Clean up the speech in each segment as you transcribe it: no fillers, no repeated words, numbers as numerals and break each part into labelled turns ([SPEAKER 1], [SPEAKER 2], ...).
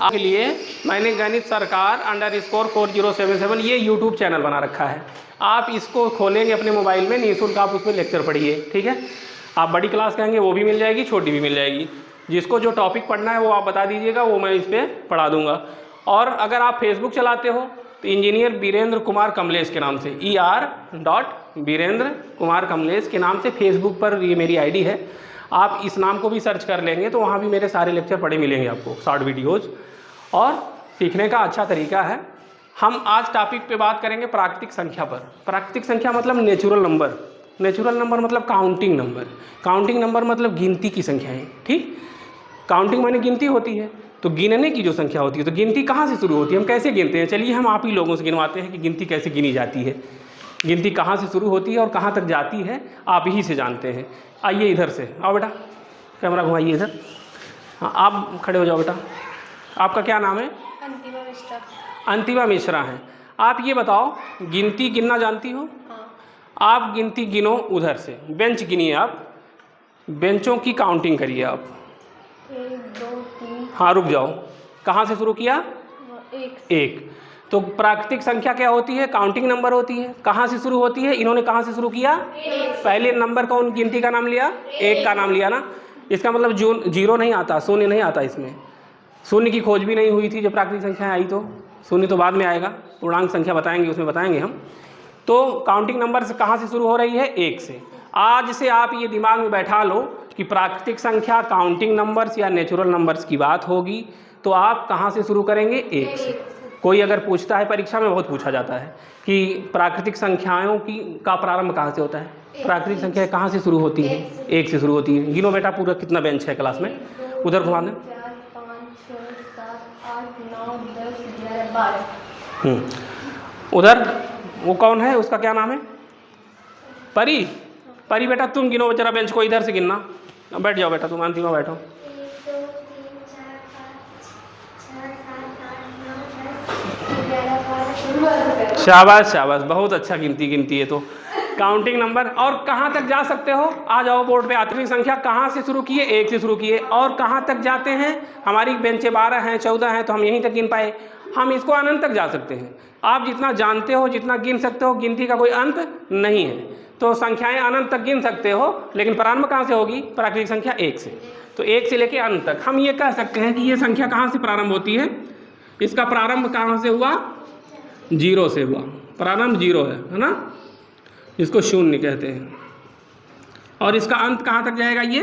[SPEAKER 1] आपके लिए मैंने गणित सरकार _4077 ये यूट्यूब चैनल बना रखा है। आप इसको खोलेंगे अपने मोबाइल में, निःशुल्क आप उस पर लेक्चर पढ़िए, ठीक है। आप बड़ी क्लास कहेंगे वो भी मिल जाएगी, छोटी भी मिल जाएगी। जिसको जो टॉपिक पढ़ना है वो आप बता दीजिएगा, वो मैं इस पर पढ़ा दूंगा। और अगर आप फेसबुक चलाते हो तो इंजीनियर वीरेंद्र कुमार कमलेश के नाम से ER.वीरेंद्र कुमार कमलेश के नाम से फेसबुक पर ये मेरी आईडी है। आप इस नाम को भी सर्च कर लेंगे तो वहाँ भी मेरे सारे लेक्चर पढ़े मिलेंगे आपको, शॉर्ट वीडियोज़। और सीखने का अच्छा तरीका है। हम आज टॉपिक पे बात करेंगे प्राकृतिक संख्या पर। प्राकृतिक संख्या मतलब नेचुरल नंबर, नेचुरल नंबर मतलब काउंटिंग नंबर, काउंटिंग नंबर मतलब गिनती की संख्याएँ, ठीक। काउंटिंग माने गिनती होती है, तो गिनने की जो संख्या होती है, तो गिनती कहाँ से शुरू होती है, हम कैसे गिनते हैं। चलिए हम आप ही लोगों से गिनवाते हैं कि गिनती कैसे गिनी जाती है। गिनती कहाँ से शुरू होती है और कहाँ तक जाती है, आप ही से जानते हैं। आइए इधर से आओ बेटा, कैमरा घुमाइए इधर। हाँ आप खड़े हो जाओ बेटा। आपका क्या नाम है?
[SPEAKER 2] अंतिमा मिश्रा।
[SPEAKER 1] अंतिमा मिश्रा है। आप ये बताओ, गिनती गिनना जानती हो?
[SPEAKER 2] हाँ।
[SPEAKER 1] आप गिनती गिनो उधर से, बेंच गिनिए आप, बेंचों की काउंटिंग करिए आप।
[SPEAKER 2] 1 2 3।
[SPEAKER 1] हाँ रुक जाओ, कहाँ से शुरू किया? 1। तो प्राकृतिक संख्या क्या होती है? काउंटिंग नंबर होती है। कहाँ से शुरू होती है? इन्होंने कहाँ से शुरू किया? पहले नंबर कौन गिनती का नाम लिया? 1 का नाम लिया ना। इसका मतलब जो 0 नहीं आता, शून्य नहीं आता इसमें। शून्य की खोज भी नहीं हुई थी जब प्राकृतिक संख्या आई, तो शून्य तो बाद में आएगा, पूर्णांक संख्या बताएंगे उसमें बताएंगे हम। तो काउंटिंग नंबर से कहाँ से शुरू हो रही है? 1 से। आज से आप ये दिमाग में बैठा लो कि प्राकृतिक संख्या, काउंटिंग नंबर्स या नेचुरल नंबर्स की बात होगी तो आप कहाँ से शुरू करेंगे? 1 से। कोई अगर पूछता है, परीक्षा में बहुत पूछा जाता है कि प्राकृतिक संख्याओं का प्रारंभ कहाँ से होता है, प्राकृतिक संख्या कहाँ से शुरू होती है? 1 से शुरू होती है। गिनो बेटा पूरा कितना बेंच है क्लास में, उधर घुमा दें।
[SPEAKER 2] 4 5 6 7 8 9 10 11 12।
[SPEAKER 1] उधर वो कौन है, उसका क्या नाम है? परी। परी बेटा तुम गिनो जरा बेंच को, इधर से गिनना। बैठ जाओ बेटा, तुम अंतिमा बैठो।
[SPEAKER 2] 1 2 3 4 5 6 7 8 9 10 11 12।
[SPEAKER 1] शाबाश शाबाश, बहुत अच्छा गिनती है। तो काउंटिंग नंबर। और कहाँ तक जा सकते हो? आ जाओ बोर्ड पे। आत्रिक संख्या कहाँ से शुरू किए? 1 से शुरू किए। और कहाँ तक जाते हैं? हमारी बेंचें 12 हैं, 14 हैं, तो हम यहीं तक गिन पाए। हम इसको अनंत तक जा सकते हैं। आप जितना जानते हो, जितना गिन सकते हो, गिनती का कोई अंत नहीं है। तो संख्याएं अनंत तक गिन सकते हो, लेकिन प्रारंभ कहाँ से होगी? प्राकृतिक संख्या 1 से। तो 1 से लेके अंत तक हम ये कह सकते हैं कि ये संख्या कहाँ से प्रारंभ होती है? इसका प्रारंभ कहाँ से हुआ? 0 से हुआ। प्रारंभ 0 है ना, इसको शून्य कहते हैं। और इसका अंत कहाँ तक जाएगा? ये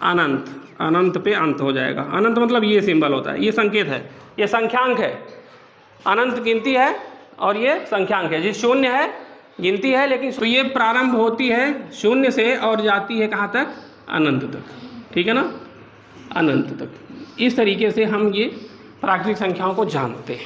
[SPEAKER 1] अनंत, अनंत पे अंत हो जाएगा। अनंत मतलब ये सिंबल होता है, ये संकेत है, ये संख्यांक है। अनंत गिनती है और ये संख्यांक है। जिस शून्य है गिनती है, लेकिन तो ये प्रारंभ होती है 0 से और जाती है कहाँ तक? अनंत तक, ठीक है ना, अनंत तक। इस तरीके से हम ये प्राकृतिक संख्याओं को जानते हैं।